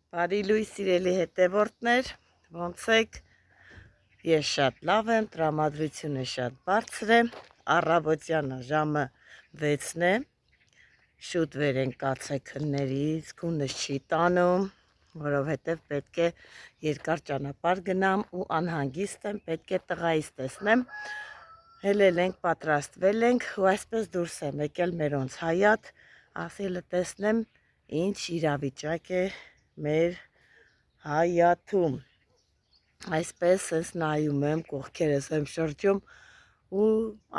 Բարի լույս սիրելի հետևորդներ, ոնց եք, ես շատ լավ եմ, տրամադրությունը շատ բարձր է, առավոտյանը ժամը 6-ն է, շուտ վեր ենք կացեքներից, գունս չի տանում, որովհետև պետք է երկար ճանապարհ գնամ ու անհանգիստ եմ, պետք է տղայիս տեսնեմ, հելել ենք, պատրաստվել ենք ու այսպես դուրս եմ եկել մերոնց հայատ, ասելը տեսնեմ ինչ իրավիճակ է մեր հայաթում, այսպես ես նայում եմ, կողքերս եմ շրջում ու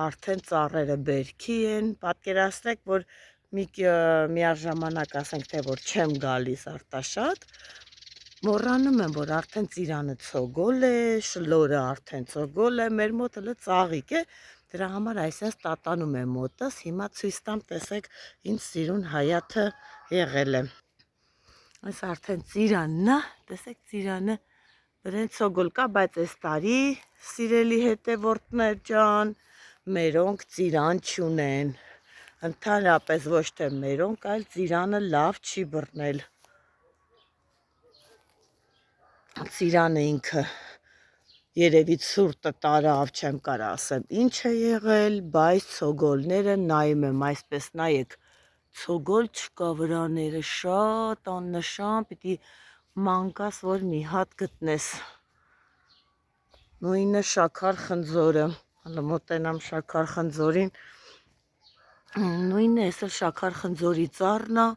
արդեն ծառերը բերքի են, պատկերացրեք, որ միաժամանակ ասենք թե որ չեմ գալիս Արտաշատ, մոռանում եմ, որ արդեն ծիրանը ցոգոլ է, շլորը արդեն ցոգոլ է, մեր մոտ հլը ծաղիկ է, դրա համար այսպես տատանում եմ մոտս, հիմա ցույց տամ, տեսեք ինչ սիրուն հայաթը եղել է։ Այս արդեն ծիրանն է, տեսեք ծիրանը բրեն ցոգոլ կա, բայց այս տարի սիրելի հետևորդներ ջան, մերոնք ծիրան չունեն, ընդհանրապես ոչ թե մերոնք, այլ ծիրանը լավ չի բռնել, ծիրանը ինքը երևի ցուրտը տարավ, չեմ կարա ասեմ ինչ է եղել, բայց ցոգոլները նայում եմ, այսպես նայեք, ցոգոլ չկա վրաները, շատ աննշան, պիտի մանկաս, որ մի հատ գտնես, նույնը շաքար խնձորը, հələ մոտենամ շաքար խնձորին, նույնը էս էլ շաքար խնձորի ծառն է,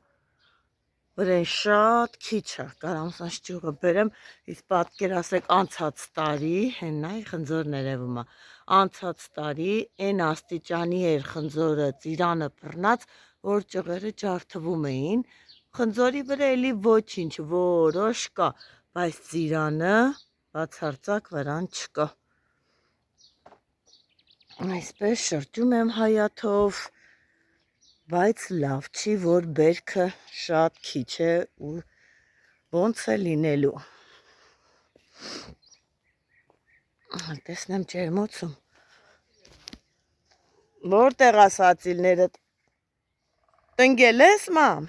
վրան շատ քիչ է, կարամ սանց ճյուղը բերեմ, իսկ պատկերացրեք անցած տարի, հեննայ խնձորն երևում է, անցած տարի այն աստիճանի էր խնձորը ծիրանը բռնած, որ ճղերը ջարդվում էին, խնձորի վրա էլի ոչինչ, որոշ կա, բայց ծիրանը բացարձակ վրան չկա, այսպես շրջում եմ հայաթով, բայց լավ չի, որ բերքը շատ քիչ է ու ոնց է լինելու, տեսնեմ ջերմոցում, որտեղ ասացիլներդ, տնգել ես մամ,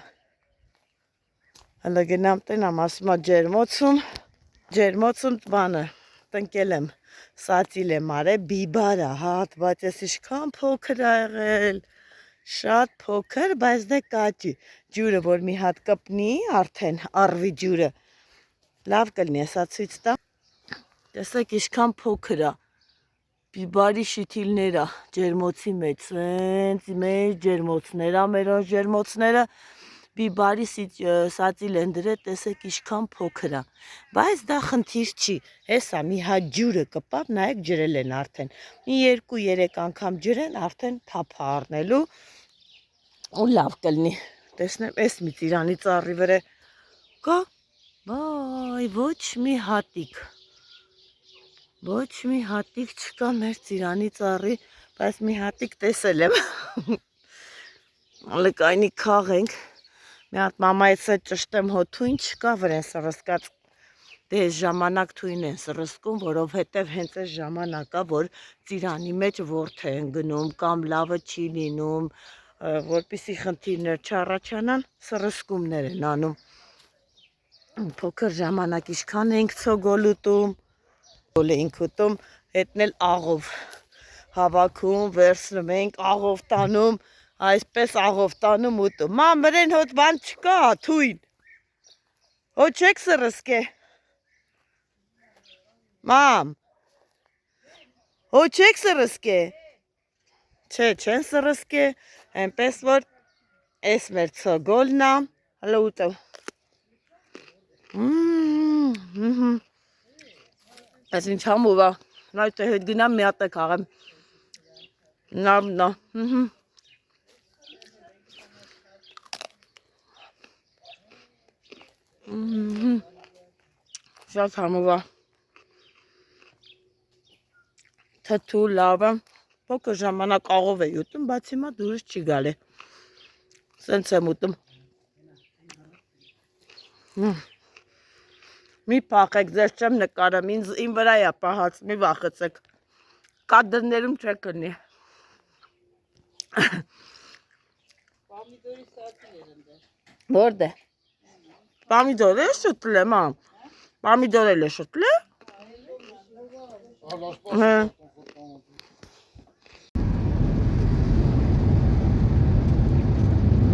հլը գնամ տնամ, ասում ջերմոցում բանը, տնկել եմ, սացիլ եմ արե, բիբար է, հատված ես իշքան փոքր ա եղել, շատ փոքր, բայց դե կաճի, ջուրը որ մի հատ կպնի, արդեն արվի ջուրը, լավ կլինի, ասա ցույց տա, տեսեք իշքան փոքր ա, բիբարի շիթիլներ ա, ջերմոցի մեջ, սենց մեջ ջերմոցներ ա, մերոն ջերմոցները, բիբարի սածիլ են դրել, տեսեք իշքան փոքր ա, բայց դա խնդիր չի, հեսա մի հատ ջուրը կպավ, նայեք ջրել են արդեն, մի 2-3 անգամ ջրեն, արդեն թափ առնելու ու լավ կլինի, տեսնեմ, ես մի ծիրանի ծառի վրա կա, վայ, ոչ մի հատիկ չկա մեր ծիրանի ծառի, բայց մի հատիկ տեսել եմ, լկայնի քաղենք, մի հատ մամայից է ճշտեմ հո թույն չկա վրեն սրսկած, դե ես ժամանակ թույն են սրսկում, որովհետև հենց այս ժամանակա, որ ծիրանի մեջ ворթ են գնում, կամ լավը չի լինում, որպիսի խնդիրներ չառաջանան, սրսկումներ են անում, փոքր ժամանակ իշքան էինք ցոգոլ ուտում, հետն էլ աղով հավաքում, վերցնում էինք, աղով տանում, այսպես աղով տանում ուտում, մամ մրեն հոտ բան չկա, թույն, հո չեք սրսկե, մամ, հո չեք սրսկե, չէ, չեն սրսկե, այնպես որ ես մեր ցոգոլն ա, հլը ուտով, ես ինչ համով ա, նայտը հետ գնամ մի հատ է կաղեմ, նավն ա, շատ համով ա, թթու լավ է, փոքր ժամանակ աղով էի ուտում, բայց հիմա դուրս չի գալի, սենց եմ ուտում, մի պախեք, ձեզ չեմ նկարեմ, իմ վրա է պահած, մի վախեցեք, կադրներում չեք կնի, Որտե՞։ Pomidor է շուտլե, մամ։ Pomidor էլ է շուտլե։ Հա։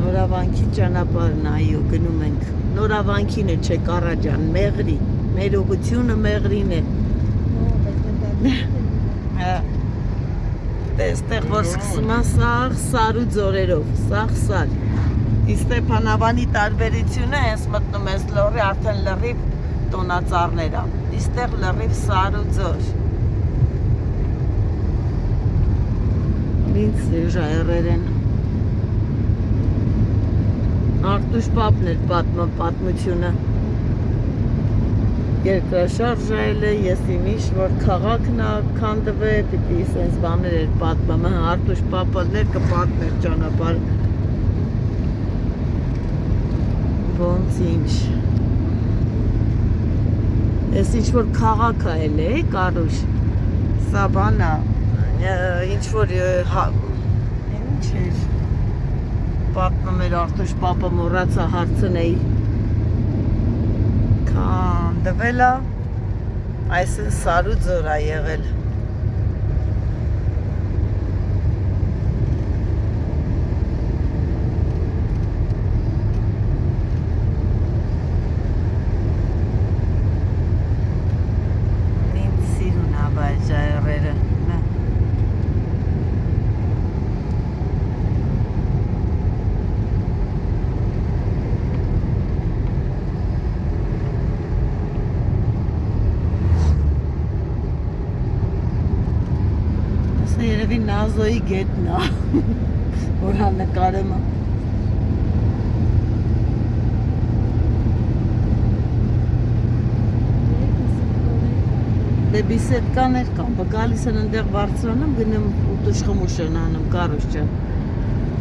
Նորավանքի ճանապարհն այո գնում ենք։ Նորավանքին է չէ Կարաջան, Մեղրի։ Մեր ուղղությունը Մեղրին է։ Հա։ Այստեղ որ սկսում են սար ու ձորերով, սար։ Իսկ Ստեփանավանի տարբերությունը հենց մտնում ես լոռի արդեն լրիվ տոնածառներ ա։ Այստեղ լրիվ սար ու ձոր։ Ինչ ժայռեր են։ Արտուշ պապն էր պատմում պատմությունը։ Երկրաշարժ այլը, ես իմիշ, որ քաղաքն ա քանդվե, պիտի սենց բաներ էր պատմում, Արտուշ պապալներ կպատմեր ճանապարհ։ Ոնց ինչ։ Ես ինչ որ քաղաք ա էլ է, Կարուշ։ Սա բան ա, ինչ որ ինչ էր։ Պատմում էր Արտուշ պապը մոռացա հարցնեի։ Քանդվել ա, այսինքն սար ու ձոր ա եղել։ Ինձ սիրուն ա բայց ժայռերը։ Երևի Նազոյի գետն ա, որ հա նկարեմ ա։ Դե բիսետկաներ կան, գալիս են ընդեղ բարձրանում, գնում ուտուշխմուշ են անում, Կարուշ ջան։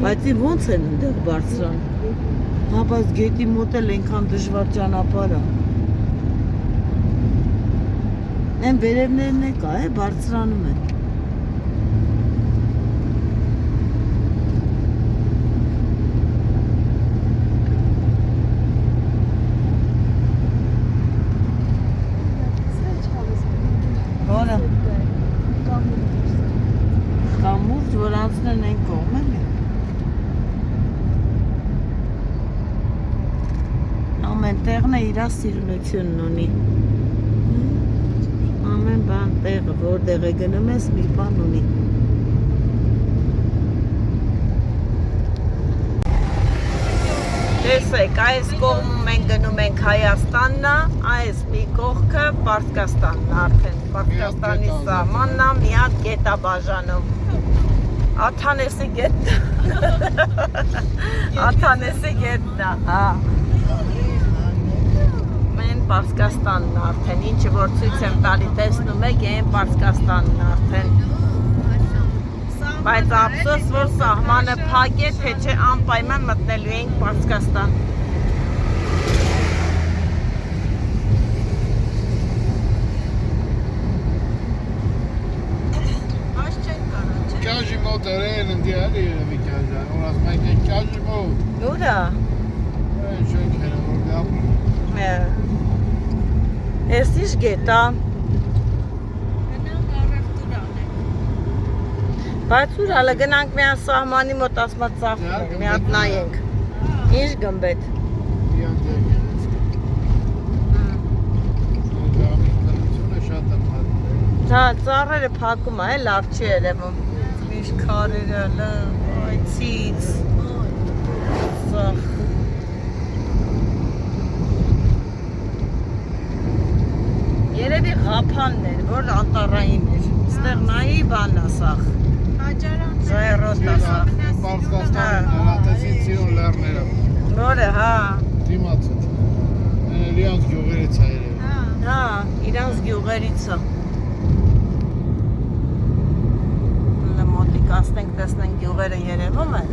Բայց ոնց են ընդեղ բարձրանում։ Հա, բայց գետի մոտ էլ ենքան դժվար ճանապարհ ա։ Են վերևներն է կա, բարձրանում են։ Կամուրջ, որ անցնեն են կողմ էլի։ Ամեն տեղն է իրա սիրունությունն ունի։ Ամեն բան տեղը, որտեղ է գնում ես, մի բան ունի։ Տեսեք, այս կողմում մենք գնում ենք Հայաստանն ա, այս մի կողքը Պարսկաստանն ա արդեն, Պարսկաստանի սահմանն ա, մի հատ գետ ա բաժանում, Աթանեսի գետն ա, Աթանեսի գետն ա, հա, մեն Պարսկաստանն ա արդեն, ինչը որ ցույց եմ տալի տեսնում եք, են Պարսկաստանն ա արդեն, բայց ափսոս, որ սահմանը փակ է, թե չէ անպայման մտնելու էինք Պարսկաստան։ Այս չեն կարա, չէ։ Քյաժի մոտ երեն ընդիալի երևի քյաժա, որ ասում ենք քյաժի մոտ։ Ուրա։ Չենք հերը որ գապում։ Ես ինչ գետ ա։ Բայց ուր հալը գնանք միան սահմանի մոտ ասմա ծախում, մի հատ նայենք։ Ինչ գմբետ։ Հա, ծառերը փակում ա, լավ չի երևում։ Միշտ քարերը, այ ցից։ Սախ։ Երևի Ղափանն էր, որ անտառային էր։ Ստեղ նայի բան ա սախ։ Ժայռոտ ա սախ։ Պարսկաստանն հատեսին ծիրուն լեռները։ Որը, հա։ Դիմացդ։ Իրանց գյուղերից ա երևի։ Հա, իրանց գյուղերից ա։ Մոտիկ ասնենք տեսնենք գյուղերը երևում են։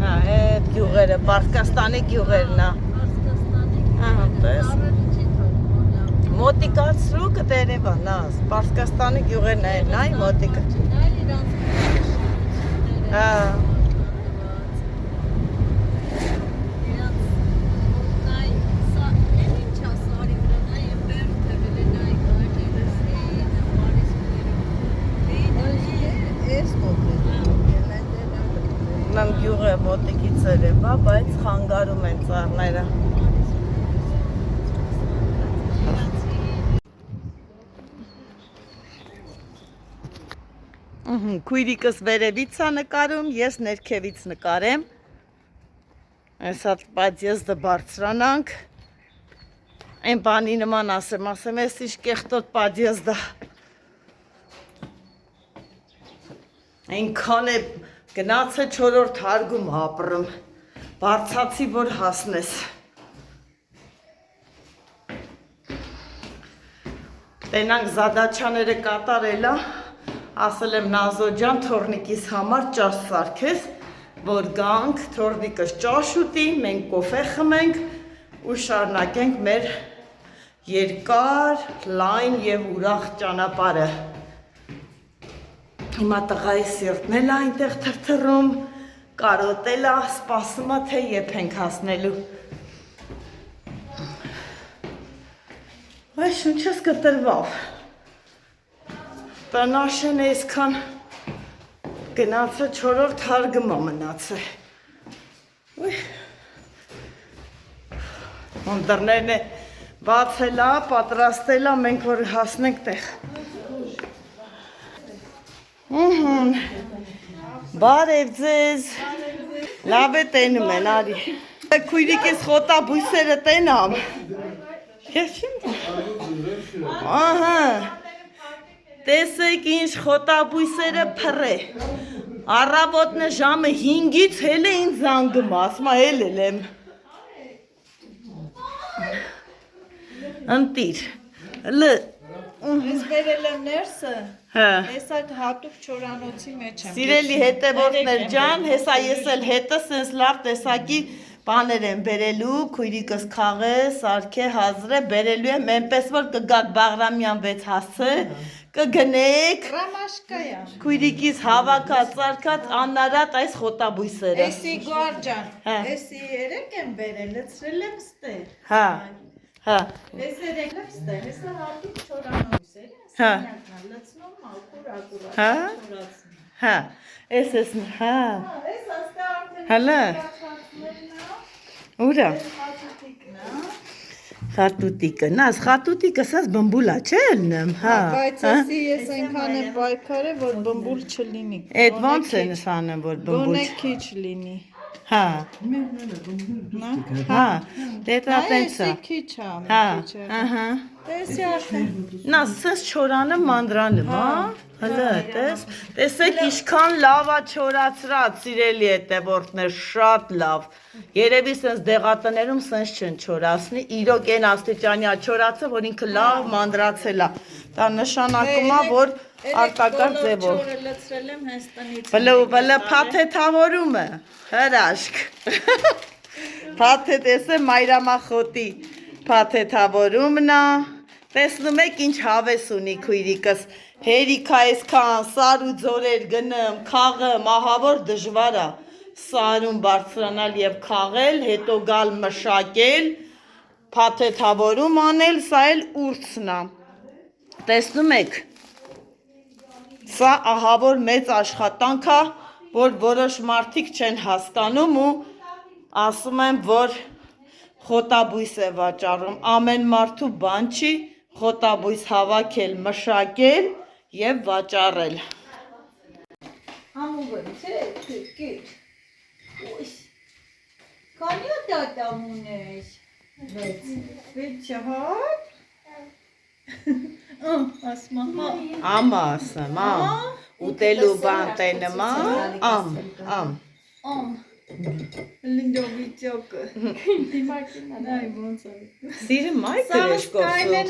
Հա, այդ գյուղերը, Պարսկաստանի գյուղերն ա։ Ահա, տես։ Մոտիկացրու կտերևա, նաս, Պարսկաստանի գյուղերն է, նայ մոտիկա։ Հա։ մոտիկի ծերեմ, բայց խանգարում են ծառները։ Քույրիկս վերևից է նկարում, ես ներքևից նկարեմ։ Այս հատ պատյեզդը բարձրանանք։ Այն բանի նման ասեմ, ես ինչ կեղտոտ պատյեզդը։ Այնքան է գնաց է 4-րդ հարգում ապրում, բարձացի, որ հասնես։ Տենանք զադաչաները կատարելա, ասել եմ Նազո ջան, թորնիկիս համար ճաշ սարքես, որ գանք, թորնիկս ճաշ ուտի, մենք կոֆե խմենք ու շարունակենք մեր երկար, լայն և ուրախ ճանապարհը։ Հիմա տղայի սիրտն էլ այնտեղ թրթռում, կարոտել է, սպասում է, թե երբ ենք հասնելու։ Այս շունչս կտրվավ։ Տնաշեն այսքան գնացը 4-րդ հարգմա մնացը։ Դռներն է բացելա, պատրաստելա, մենք որ հասնենք տեղ։ Բարև ձեզ, լավ է տենում են, արի։ Քույրիկիս խոտա բույսերը տենամ։ Ես չեմ ահա, տեսեք ինչ խոտաբույսերը փռե, առավոտնը ժամը 5-ից հել է ինձ զանգում, ասմա հել եմ, ընտիր, Ես վերել եմ ներսը, ես այդ հատուկ չորանոցի մեջ եմ։ Սիրելի հետևորդներ ջան, հեսա ես էլ հետը սենց լավ տեսակի բաներ եմ բերելու, քույրիկս քաղե, սարքե, հազրե, բերելու եմ, այնպես որ կգաք Բաղրամյան 6 հասցը, կգնեք, Ռամաշկայա։ քույրիկիս հավաքած, սարքած, անարատ այս խոտաբույսերը։ Էսի գորջան, էսի երեք եմ բերել, լցրել եմ ստեր։ Հա, Ես երեք եմ ստեր, հեսա հատուկ չորանոցեր, սենյակնա, լցնում ակուր, հա, ես, հա, Ես աստե արդեն հալա, ուրա, խատուտիկնա։ խատուտիկը, նաս, խատուտիկը սաս բմբուլա չէ ելնեմ, հա, Բայց էսի ես այնքան եմ պայքար է, որ բմբուլ չլինի։ Էդ ոնց են սանեմ, որ բմբուլ Գոնե քիչ լինի։ Հա, հա, դետա տենցա, Էսի քիչ է, հա, քիչ է։ ահա, Տեսի արդեն։ նաս, սենց չորանը մանդրանում, հա, հլը, տեսեք իշքան լավ ա չորացրած, սիրելի հետևորդներ, շատ լավ, երևի սենց դեղատներում սենց չեն չորացնի, իրոք են աստիճանի ա չորացը, որ ինքը լավ մանդրացել ա, դա նշանակում ա, որ արտակարգ ձևով, լցրել եմ հենց տնից։ բլը փաթեթավորումը, հրաշք, փաթեթ է մայրամախոտի փաթեթավորումն ա, տեսնում եք ինչ հավես ունի քույրիկս, հերիքա այսքան սար ու ձորեր գնեմ, քաղեմ, ահավոր դժվար ա, սարում բարձրանալ և քաղել, հետո գալ մշակել, փաթեթավորում անել, սա էլ ուրցն ա, տեսնում եք, սա ահավոր մեծ աշխատանք ա, որ որոշ մարդիկ չեն հասկանում ու ասում են, որ խոտաբույս է վաճառում, ամեն մարդու բան չի, խոտաբույս հավաքել, մշակել և վաճառել։ Համուղը, չէ, կիտ։ Քանի դատամ ունես։ 6 հատ։ Ասմա, հա։ Ամա ասեմ, ուտելու բան տենեմ, ամ։ Լինդովիճոկը։ Դիմակին նայ ոնց է։ Սիրը մայ գրեշկով սուպ։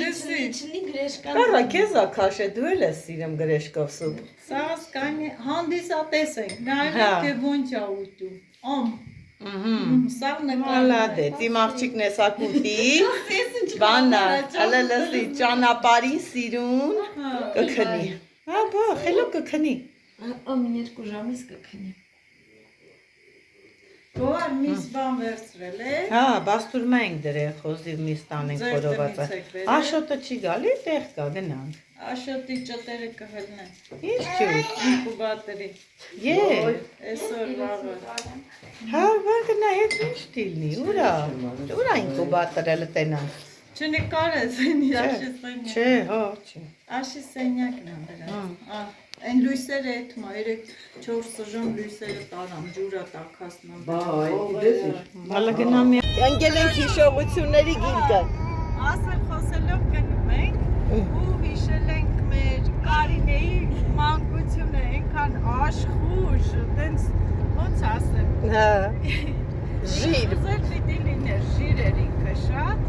Լսի գրեշկան։ Կարա քեզ ա քաշե, դու էլ ես սիրեմ գրեշկով սուպ։ Սա սկայնի հանդիսատես ենք, նայեք թե ոնց է ուտում։ Սա Մալադեց, իմ աղջիկն է սակուտի, բանա, հլը լսի, ճանապարին սիրուն, կքնի։ Հա, բա, խելո կքնի։ Ամին 2 ժամից կքնի։ Գոհար միս բան վերցրել է։ Հա, բաստուրմա ենք դրել, խոզի միս տանենք խորովածը։ Աշոտը չի գալի, տեղ կա, գնանք։ Աշոտի ճտերը կհլնեն։ Ինչ ջուր։ Ինկուբատորի։ Է։ Այսօր վաղը։ Հա, բանկը նայեց ինչ դիլնի, ուրա։ Ուրա ինկուբատորը լտենա։ Չնկարես, իր աշի սենյակ։ Չէ, հա, չէ։ Աշի սենյակն է դրա։ Այն լույսերը այդ մա 3-4 սժան լույսերը տարամ, ջուրա տակասնամ։ Հալը գնամ մի։ Անգել ենք հիշողությունների գիրկը։ Ասել խոսելով գնում ենք ու հիշել ենք մեր Կարինեի մանկությունը, այնքան աշխուժ, տենց ոնց ասեմ։ Հա։ Ժիր։ Ուզել պիտի լիներ, ժիր էր ինքը շատ։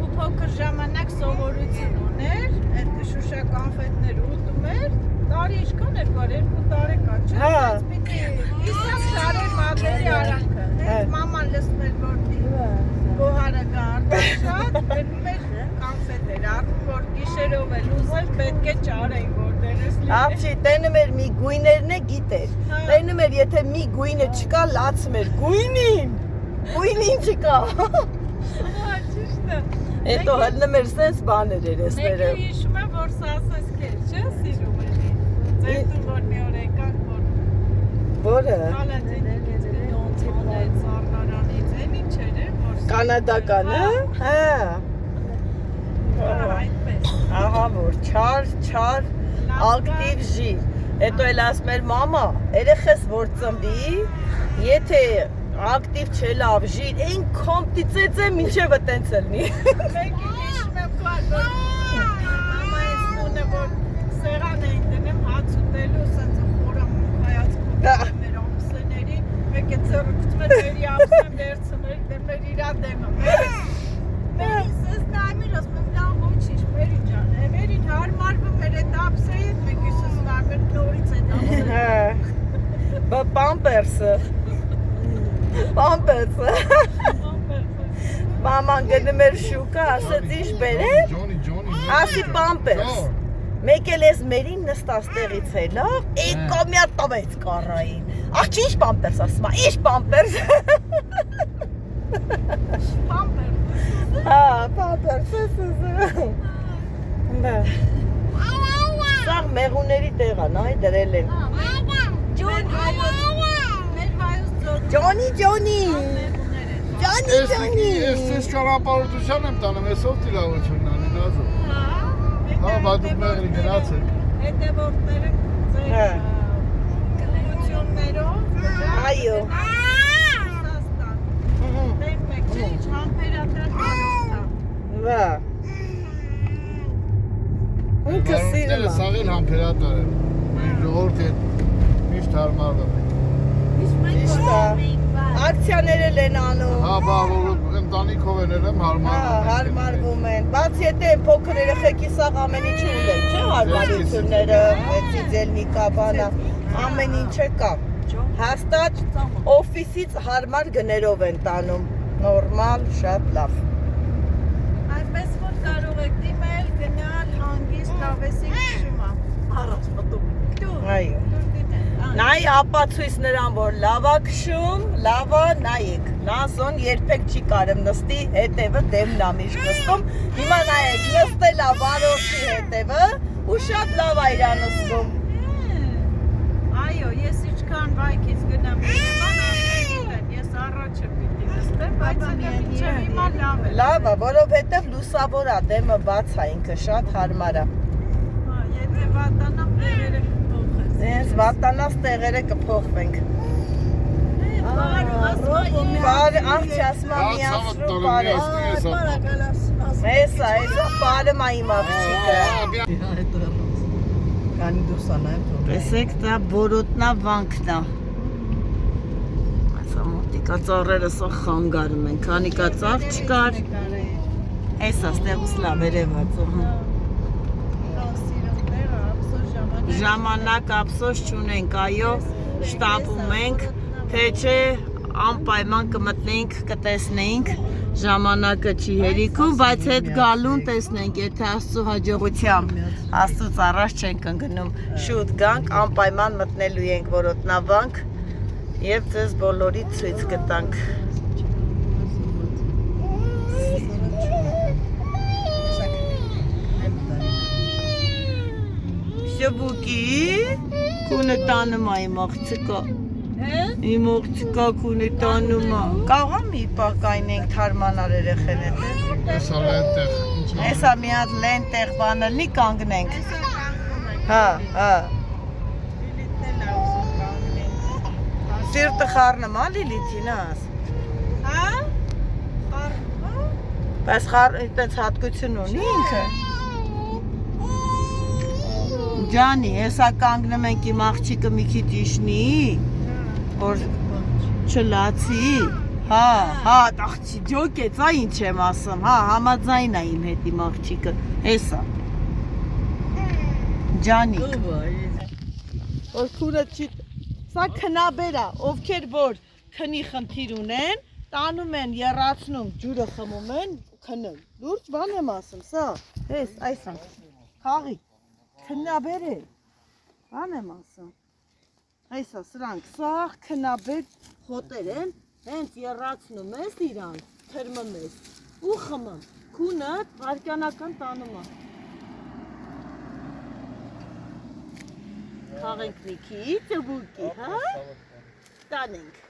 Ու փոքր ժամանակ սովորություն ուներ, այդ Շուշա կոնֆետներ ուտում էր, տարի ինչքան էր կար, 2 տարեկան, չէ՞։ Հա։ Պիտի իսավ շարեր մատերի արանքը։ Հենց մաման լսում էր որ գոհարը գարդը շատ, բերում էր կոնֆետներ, առնում որ գիշերով էլ ուզել պետք է ճարեին, որ դերես լինի։ Աղջի, տենում էր մի գույներն է գիտեր։ Տենում էր, եթե մի գույնը չկա, լացում էր գույնին։ Գույնին չկա։ Հա, ճիշտ է։ Հետո հլնում էր սենց բաներ էր էսները։ Մեկը հիշում է, որ սասես կեր, չէ՞, սիրում էր։ Ձեր տուն որ մի օր եկանք, որ Որը։ Հալածինից դոնց անեց, առնարանից, այն ինչ էր, որ Կանադականը։ Հա։ այդպես։ Ահա որ չար, ակտիվ ժիր։ Հետո էլ ասում էր մամա, երեխես որ ծնվի, եթե ակտիվ չէ լավ ժիր, այնքան տիծեց է մինչև տենց լինի։ Մեկը հիշում եմ կար, որ մամա ես մունը, որ սեղան էին դնում հաց ուտելու, սենց խորամուն հայացքով մեր ամսեներին, մեկը ծրկում էր մերի ամսեն վերցներ, դեմեր իրա դեմը, մերին սենց նայմիր, ասում եմ լավ ոչինչ, մերի ջան, մերին հարմարվում էր այդ ապսեի, մեկը սենց նայմիր նորից այդ ապսեի։ Բա պամպերսը։ Պամպերսը։ Մաման գնում էր շուկա, ասեց ինչ բերել, ասի պամպերս։ Մեկ էլ ես մերին նստած տեղից հելա, եկա մի հատ տվեց կառային։ Աղջի ինչ պամպերս ասում, ինչ պամպերս։ Պամպերս։ Հա, պամպերս ես ուզում։ Բա։ Սաղ մեղուների տեղ է, նայ դրել են։ Ջոնի։ Ես ճանապարհորդության եմ տանում, այսով տիրավությունն անի նազով։ Հա, բայց դուք մեղրի գնացեք։ Հետևորդները ձեր կլություններով Այո։ Ռուսաստան։ Դեմ մեկ չէ, ինչ համբերատար հարուստ է։ Վա։ Ինքը սիրում է։ Սաղել համբերատար եմ։ Մենք ժողովուրդ հետ միշտ հարմարվում ենք։ Ճիշտ է։ Ակցիաներ էլ են անում։ Հա, բա որ ընտանիքով են եմ Հա, հարմարվում։ հարմարվում են։ Բաց եթե փոքր երեխեքի սաղ ամեն ինչ ունեն, չէ՞ հարմարությունները, էցիձելնիկա բանա, ամեն ինչը կա։ Հաստատ օֆիսից հարմար գներով են տանում։ Նորմալ, շատ լավ։ Այսպես որ կարող եք դիմել, գնալ, հանգիստ, հավեսի քշում է։ Առաջ մտում։ Այո։ Նայ ապացույց նրան, որ լավա քշում, լավա նայեք։ Նասոն երբեք չի կարեմ նստի, հետևը դեմն է միշտ նստում։ Հիմա նայեք, նստել է վարորդի հետևը ու շատ լավ է իրան նստում։ Այո, ես ինչքան վայքից գնամ Երևան, ասել են, ես առաջը պիտի նստեմ, բայց մինչև հիմա լավ է։ Լավ է, որովհետև լուսավոր է, դեմը բաց է, ինքը շատ հարմար է։ Հա, եթե վատանամ տեղերը կփոխես։ Ձեզ վատանաց տեղերը կփոխվենք։ Բարը, Աղջի ասմա միացրու բարը։ Հեսա, բարը մա իմ աղջիկը։ Կանի դուսան եմ թողել։ Տեսեք, դա բորոտնա վանքն է։ Այսա մոտիկա ծառերը սա խանգարում են, քանիկա ծառ չկար։ Հեսա, ստեղուս լավ երևաց, Ժամանակ ափսոս չունենք, այո, շտապում ենք, թե չէ անպայման կմտնենք, կտեսնենք, ժամանակը չի հերիքում, բայց հետ գալուն տեսնենք, եթե Աստծո հաջողությամբ, Աստծուց առաջ չենք ընկնում, շուտ գանք, անպայման մտնելու ենք որոտնավանք և ձեզ բոլորի ցույց կտանք։ Շվուկի քունը տանում է իմ աղջիկը։ Իմ աղջիկը քունը տանում է։ Կարող եմ մի պահ կայնենք թարմանար երեխեն հետ։ Էսա լենտեղ։ Էսա մի հատ լենտեղ բանը լի կանգնենք։ Հա։ Լիլիթն էլ ուզում կանգնենք։ Սիրտը խառնում է Լիլիթին աս։ Հա? Խառնում։ Բայց այդպես հատկություն ունի ինքը։ Ջանի, հեսա կանգնում ենք իմ աղջիկը մի քիչ իշնի, որ չլացի։ Հա, աղջի ջոկեց, այ ինչ եմ ասում, հա, համաձայն է իմ հետ իմ աղջիկը, հեսա։ Ջանի։ Որ քուրը չի, սա քնաբեր է, ովքեր որ քնի խնդիր ունեն, տանում են, եռացնում, ջուրը խմում են, քնում։ Լուրջ բան եմ ասում, սա, հես, այս է, խաղի, քնաբեր է, բան եմ ասում։ Այսա, սրանք, սաղ քնաբեր խոտեր են, հենց եռացնում ես իրան, թրմում ես, ու խմում, քունը վարքյանական տանում է։ Խաղենք մի քիչ, ջբուկի, հա, տանենք։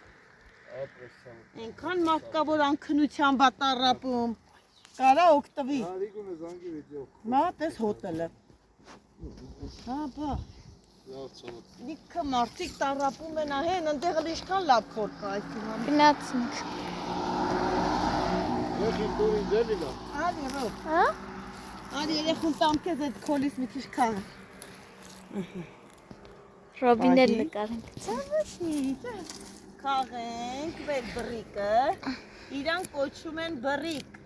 Ենքան մարդ կա, որ անքնության բատարապում, կարա օգտվի։ Մա, տես հոտելը։ Հա, բա։ Լիքը մարդիկ տարապում են ահեն, ընդեղը լիշկան լավ խոր կա այս հիման։ Գնացինք։ Եկին դուրին ձելիլա։ Արի, ռոք։ Հա? Արի, երեխուն տամքեզ այդ քոլիս մի քիչ քաղ։ Ռոբինել նկարենք։ Քաղենք, վեր բրիկը, իրան կոչում են բրիկ։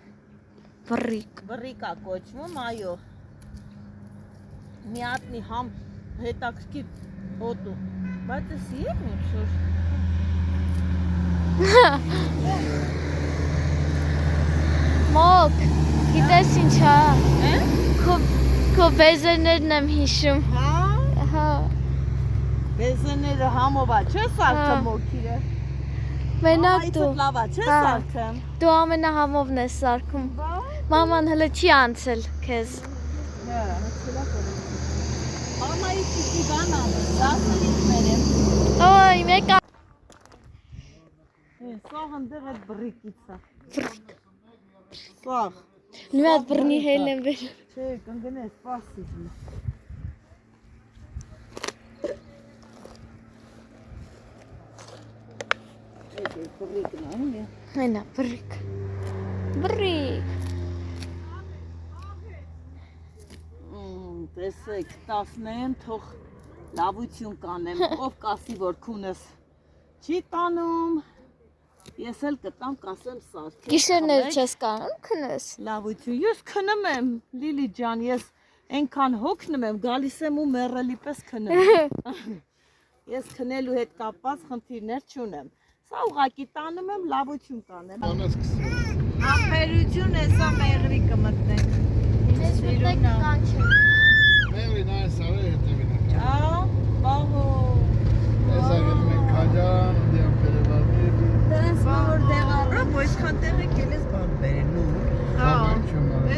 Բրիկ։ Բրիկա կոչվում, այո։ Մի հատ մի համ հետաքրքիր հոտու, բայց էսի է մուտսոր։ Մոք, գիտես ինչ հա։ Քո բեզերներն եմ հիշում։ Հա։ Բեզեները համովա չես սարքում մոքիրը։ Մենակ Այցդ դու։ լավա չես Հա։ սարքում։ Դու ամենահամովն ես սարքում։ Մաման հələ չի անցել քեզ։ Հա, Մամայի պիտի բան անում, դասերից մերեմ։ Ոյ, մեկ Սաղ ընդեղ այդ բրիկից է։ Սաղ։ մի հատ բռնի հել եմ վերել։ Չէ, կընկնես, սպասիր։ Այդ բրիկն է, ունի։ Այնա, բրիկ։ Բրիկ։ Տեսեք, տասնեն, թող լավություն կանեմ, ով կասի, որ քունս չի տանում, ես էլ կտամ կասեմ սարքեմ։ Գիշերները չես կանում քնես։ Լավություն, ես քնում եմ, Լիլի ջան, ես այնքան հոգնում եմ, գալիս եմ ու մեռելի պես քնում եմ։ Ես քնելու հետ կապված խնդիրներ չունեմ։ Սա ուղղակի տանում եմ, լավություն կանեմ։ Անես կսի։ Համբերություն է, սա մեղրի կմտնենք։ Ես մտեք կանչեմ։ Մեղրին այս արը հետևին է։ Ա, բահո։ Էսա գելում են կաջան, ունդիան պերևալմի։ Դրանց որ դեղարը, ոյսքան տեղ եկել ես բան բերել, նուր։ Հա,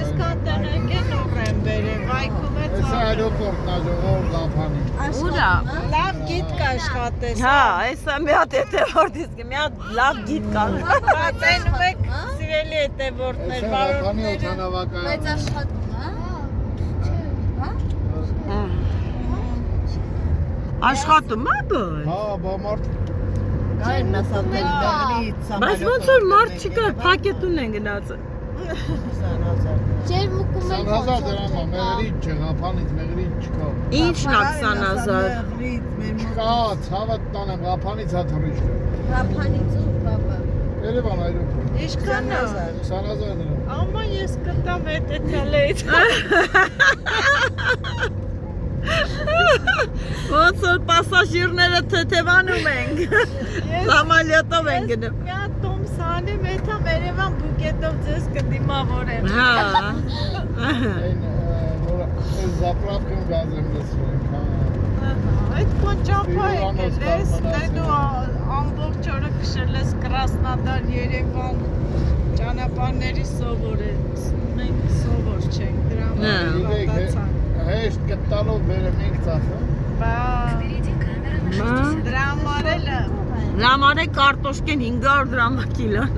այսքան տեղ եկել նուր եմ բերել, վայքում է Էսա այրոպորտն աջողոր լապանի։ Ուրա։ լավ գիտ կաշխատես։ Հա, այսա մի հատ հետևորդից մի հատ լավ գիտ կա։ Տենում եք սիրելի հետևորդներ, Էսա լապանի բարորդները։ օթանավակայան։ աշխատում, հա։ Աշխատում է բը։ Հա, բա մարդ Այն ասատել դեղրից։ Բայց ոնց որ մարդ չկար, փակետուն են գնացը։ Ջերմուկում են 20,000 դրամ է, մեղրից չղապանից, մեղրից չկա։ Ինչն է 20,000։ Չկա, ցավդ տանեմ, ղապանից հա թռիչքը։ Ռափանից ու բաբա։ Երևան այրոպորտ։ Ինչքան է։ 20,000 դրամ։ Ամա ես կտամ հետ էթալեից։ Ոնց որ պասաժիրները թեթևանում ենք։ Սամալյոտով են գնում։ Մի հատ տոմսանի մեթա Երևան բուկետով ձեզ կդիմավորեմ։ Հա։ Այն որ զապրավկում գազ եմ լսվում, հա։ Այդ կոճապա եկել ես, դե դու ամբողջ օրը քշել ես Կրասնոդար, Երևան ճանապարհների սովոր ես։ Մենք սովոր չենք դրա համար պատասխան։ Հեշտ կտալով բերեմ 5 ծախը։ Դրա համար էլ Լամարե կարտոշկեն 500 դրամա կիլոն։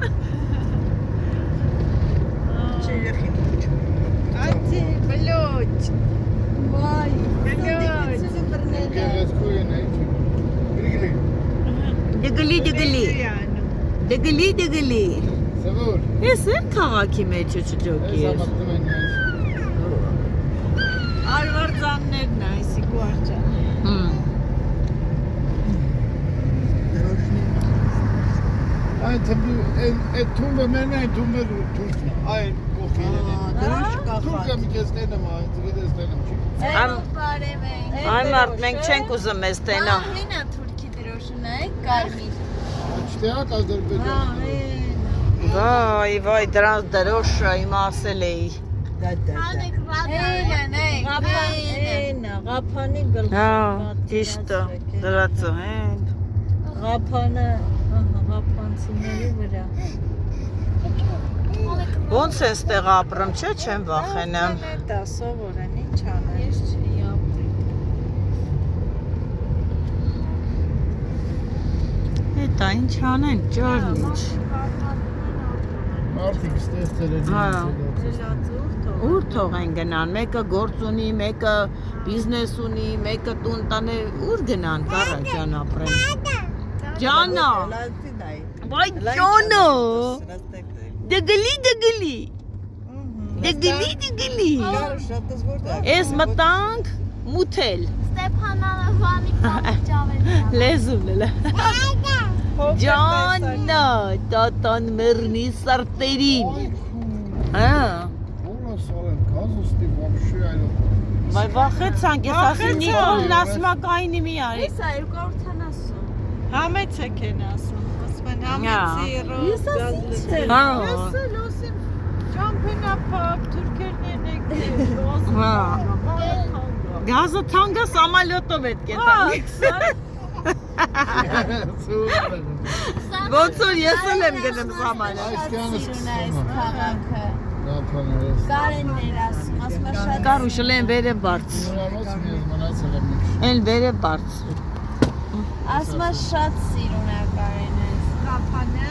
Ատի, բլոչ։ Վայ, բլոչ։ Գեղեցկույն է ինչ։ Գրգլի։ Դգլի։ Դգլի։ Սևոր։ Ես են քաղաքի մեջ չջոկի Ես ես։ ամատնում են այս։ Արվարձաններն է, այսի գուարջան։ Այն թումբը մեն այն թումբը թուրքն է, այն կողքին է։ Թուրքը մի կես տենեմ, այն ծգետես տենեմ չի։ Այ մարդ մենք չենք ուզում ես տենա։ Հենա թուրքի դրոշն է, կարմիր։ Չտեակ Ադրբեջան։ Վայ, դրանց դրոշը իմ ասել էի։ Ղափանի գլխի։ Հա, ճիշտ է, դրածը հեն։ Ղափանը, ղափանցիների վրա։ Ոնց է ստեղ ապրում, չէ, չեմ վախենամ։ Դա սովոր են, ինչ անեն։ Ես չի ապրի։ Հետա ինչ անեն, ճորնիչ։ Մարդիկ ստեղծել են։ Հա։ Ուր Ուր թող են գնան, մեկը գործ ունի, մեկը բիզնես ունի, մեկը տուն տանը, ուր գնան կարա ջան ապրեն։ Ջանա, վայ ջանա, դգլի, ես մտանք մութել, Ստեփանանը վանի կապճավել։ լեզուն լելա, ջանա, տատան մերնի սարտերին, հա, Սալեմ, կազոստի վաբշի այլով։ վայ վախեցանք, ես ասի Նիկոլն ասմա կայնի մի արի, Ես 270։ Համեցեք են ասում, ասում են համեցի ռոզ գազլիցել։ Հա։ Ես էլ ասեմ, ճամփենապապ, թուրքերն են եկել, ռոզ Հա։ գազը թանգը սամալյոտով էդ կետանի, ոնց որ ես էլ եմ գնում սամալյոտ, Կարեններ ասում, ասում է շատ կարուշել են վեր է բարց, են վեր է բարց, ասում է շատ սիրուն է Կարենես։ Ղափանը։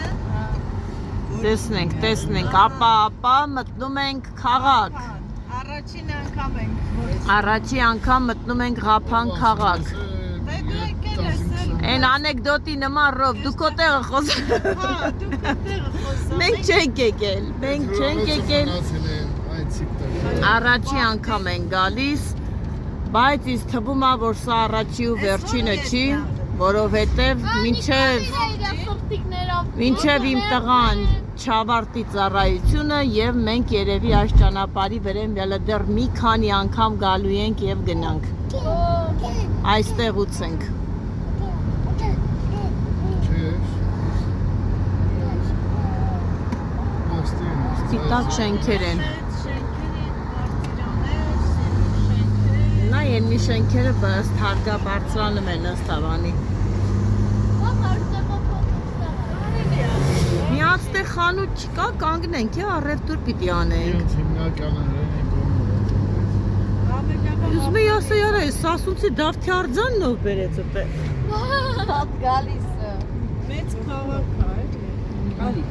տեսնենք, ապա մտնում ենք քաղաք, Առաջին անգամ ենք։ առաջի անգամ մտնում ենք Ղափան քաղաք, Դե դու եկել ես էլ։ են անեկդոտի նման ռով, դու քո տեղը խոսում, Հա, դու կտեղը խոսում։ մենք չենք եկել, Առաջի անգամ են գալիս, բայց ինձ թվում է, որ սա առաջի ու վերջինը չի, որովհետև մինչև իմ տղան չավարտի ծառայությունը եւ մենք երևի այս ճանապարհի վրան դեռ մի քանի անգամ գալու ենք եւ գնանք։ Այստեղուց ենք։ Սպիտակ շենքեր են։ Նա են մի շենքերը ըստ հարգաբարձրանում են ըստ հավանի։ Միացտեղ խանութ չկա, կանգնենք, առևտուր պիտի անենք։ Ուզում եի ասա յարա, սասունցի դավթի արձանն ով բերեց ուտե։ Հատ գալիս է։ Մեծ քաղաք է, էլի։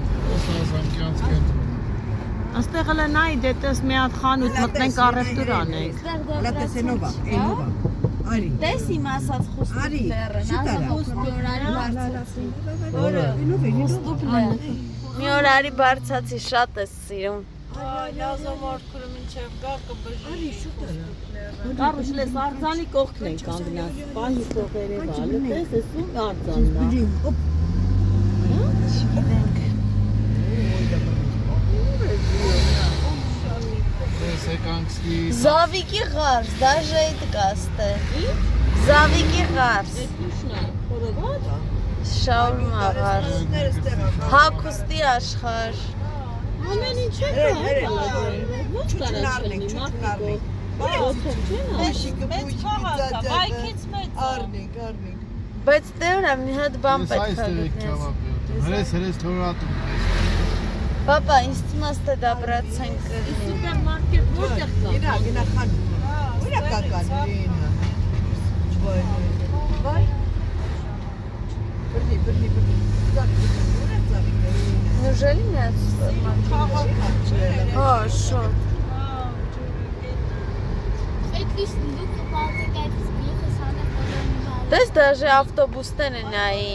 Աստեղ հլը նայի դետես մի հատ խանութ մտնենք առևտուր անենք։ Տես իմ ասած խուստուպլերը, նազը խուստուպլերի բարցացի։ Խուստուպլերը։ Մի օր արի բարցացի, շատ ես սիրում։ Լազովարդքուրը մինչև գա կբժի։ Կարուշ լես արձանի կողքն ենք կանգնած, պահի կողերը բալը, տես ես ում արձանն է։ Զավիկի ղարս, դաժե այդ կաստ է։ Զավիկի ղարս։ Շաուրմա ղարս։ Հակուստի աշխար։ Ամեն ինչ է Մեծ քաղաք է, բայքից մեծ է։ Բայց դեորա մի հատ բան պետք է գտնես։ Հրես թորատում։ Պապա, ինձ թվում է ստե դա բրացենք։ Սուպերմարկետ որտեղ կա։ Неужели нет? Ա, շոտ։ Դες даже ավտոբուսներ են նայի։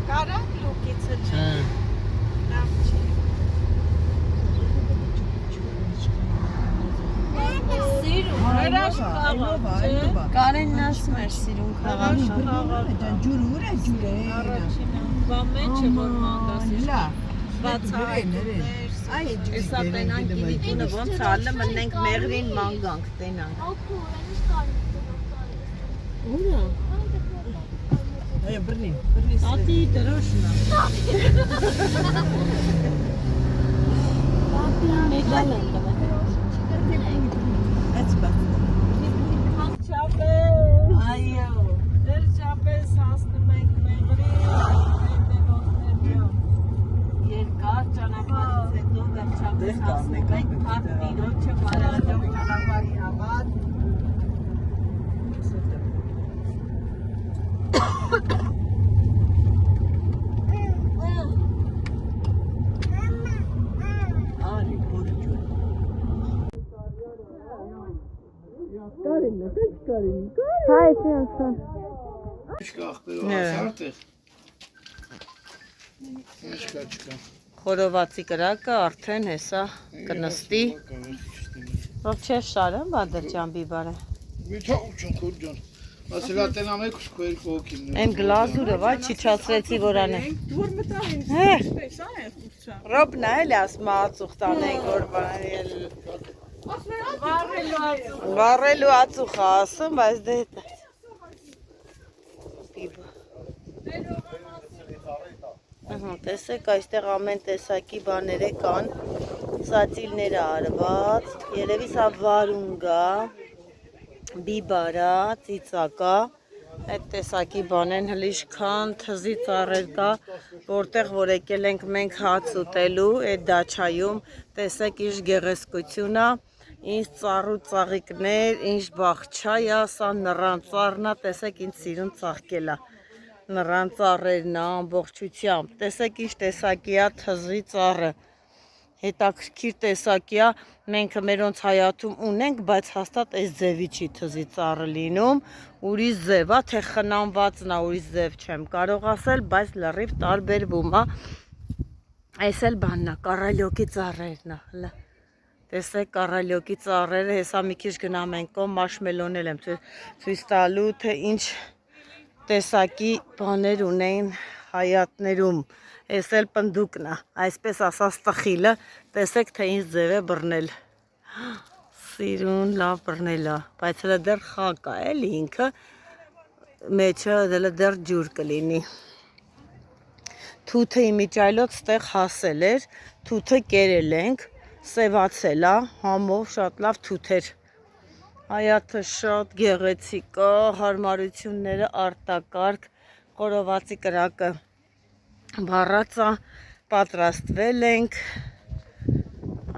Կարա լուկիցը չի։ Լավ չի։ Սիրում, հրաշքաղաք, չէ։ Կարենն ասում էր սիրուն քաղաք։ Առաջինը, բա մեջը որ մանգասի։ Բացահայտներ։ Էսա տենանք իլիկունը ոնց ալը մնենք մեղրին մանգանք տենանք։ Ուրա։ Ատի դրոշնա։ Ատի մեդալ են տվել։ Այո։ Վերջապես հասնում ենք մեղրի հետևողներիով։ Երկար ճանապարհից հետո վերջապես հասնում ենք Փարթիրոջը բարաջող ճանապարհի համար։ Հայ, սիրուն։ Խորովածի կրակը արդեն հեսա կնստի։ Ով չէ շարը, բադրջան բիբարը։ Միթա ուչն քուրջան։ Ասելա տենամեք սկոյր կոքին։ Այն գլազուրը վա չիչացրեցի որ անե։ Դուր մտային։ Հե, Պես այ խուցա։ ռոբնա էլ ասմա ածուխ տանենք որ բարել։ Վառելու ածուխ ասում, բայց դե հետա։ Բիբա։ Տեսեք, այստեղ ամեն տեսակի բաները կան, սացիլները արված, երևի սա վարունգա, բիբարա, ծիծակա, այդ տեսակի բան են հլիշքան, թզի ծառեր կա, որտեղ որ եկել ենք մենք հաց ուտելու, այդ դաչայում, տեսեք ինչ գեղեցկություն է, ինչ ծառու ծաղիկներ, ինչ բաղչայա, սա նռան ծառն է, տեսեք ինչ սիրուն ծաղկել է, նռան ծառերն է ամբողջությամբ, տեսեք ինչ տեսակի է թզի ծառը, հետաքրքիր տեսակի է, մենք մերոնց հայաթում ունենք, բայց հաստատ այս ձևի չի թզի ծառը լինում, ուրիշ ձև է, թե խնամվածն է, ուրիշ ձև չեմ կարող ասել, բայց լրիվ տարբերվում է, այս էլ բանն է, կարալյոկի ծառերն է, տեսեք կարալյոկի ծառերը, հեսա մի քիչ գնամ ենք կողմ, մաշմելոն եմ ցույց տալու, թե ինչ տեսակի բաներ ունեն հայատներում, այս էլ պնդուկն է, այսպես ասած տխիլը, տեսեք թե ինչ ձև է բռնել, սիրուն լավ բռնել է, բայց հլը դեռ խակ է, էլի ինքը, մեջը դեռ ջուր կլինի, թութը իմիջայլոց ստեղ հասել էր, թութը կերել ենք, սևացել է, համով շատ լավ թութեր, հայաթը շատ գեղեցիկ է, հարմարությունները արտակարգ, խորովածի կրակը բառացա, պատրաստվել ենք,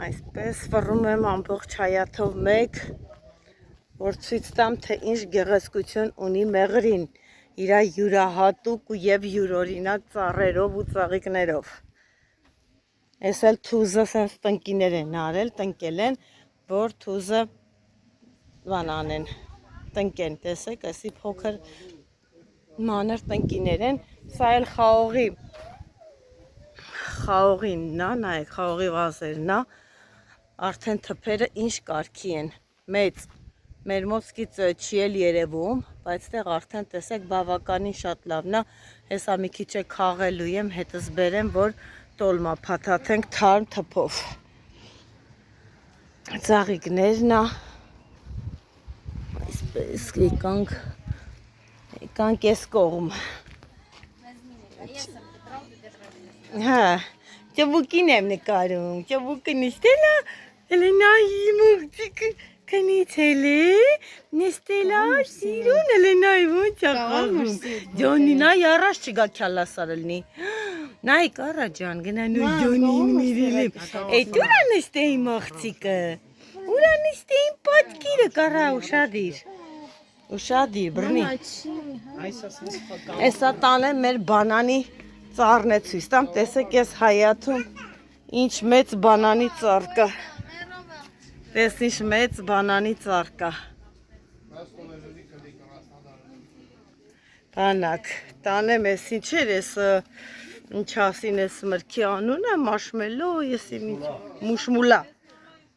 այսպես վռում եմ ամբողջ հայաթով մեկ, որ ցույց տամ, թե ինչ գեղեցկություն ունի մեղրին, իր յուրահատուկ և յուրօրինակ ծառերով ու ծաղիկներով, այս էլ թուզը սենց տնկիներ են արել, տնկել են, որ թուզը բանան են, տնկեն, տեսեք, այսի փոքր մանր տնկիներ են, սա էլ խաղողին նա, նայեք, խաղողի վազերն է, արդեն թփերը ինչ կարգի են, մեծ, մեր մոսկից չի էլ երևում, բայց տեղ արդեն տեսեք բավականին շատ լավն է, հեսա մի քիչ է քաղելու եմ, հետս բերեմ, որ տոլմա փաթաթենք թարմ թփով, ծաղիկներն է, այսպես եկանք ես կողմ, հա, ճվուկին եմ նկարում, ճվուկը նստելա, էլի նայի մուղջիկը կնիցել է, նստելա, սիրուն էլի նայի ոնց է խաղում, ջոնի նայի առաջ չգա քյալասարելնի, Նայ կարա ջան, գնանու յոնին միրիլեմ։ Էդ ուրա նստեի մաղցիկը։ Ուրա նստեին պատկիրը կարա ուշադիր, բռնի։ Էսա տանը մեր բանանի ծառն է ցույց տամ, տեսեք ես հայաթում ինչ մեծ բանանի ծառ կա։ Տես ինչ մեծ բանանի ծառ կա։ Բանակ, տանեմ ես ինչ էր ես ինչ ասին ես մրգի անունը, մաշմելո, ես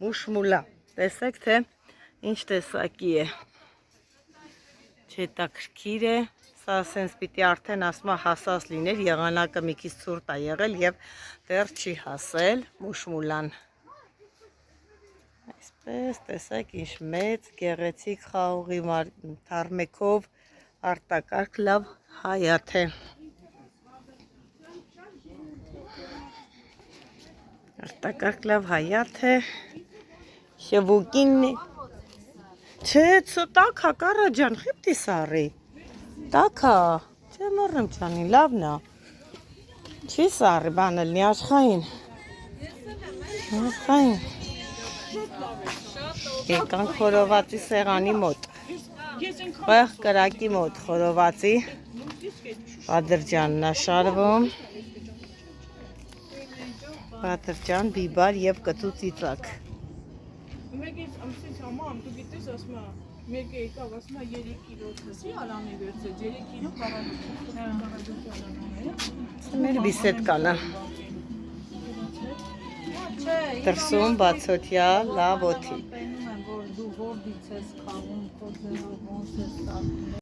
մուշմուլա, տեսեք թե ինչ տեսակի է, չետաքրքիր է, սա ասենց պիտի արդեն ասմա հասած լիներ, եղանակը մի քիչ ցուրտ է եղել և դեռ չի հասել մուշմուլան, այսպես տեսեք ինչ մեծ գեղեցիկ խաղողի թարմեքով արտակարգ լավ հայաթ է, արտակարգ լավ հայաթ է, շվուկինն է, չէ, տակա կարա ջան, խիպտի սարի, տակա, չէ մորնեմ ճանի, լավն է, չի սարի բանը լնի աշխային, եկանք խորովածի սեղանի մոտ, խեղ կրակի մոտ խորովածի, Բադրջանն է շարվում, Բադրջան, բիբար և կծու ծիծակ։ Մեկից ամսից համամ, դու գիտես ասմա, մեկը եկավ ասմա 3 կիլո թսի ալանի վերցը, 3 կիլո կարագուտ Մեր բիսետկանա, դրսում բացոտյա լավ օթի։ որ դու որդից ես խաղում, քո ձերով ոնց ես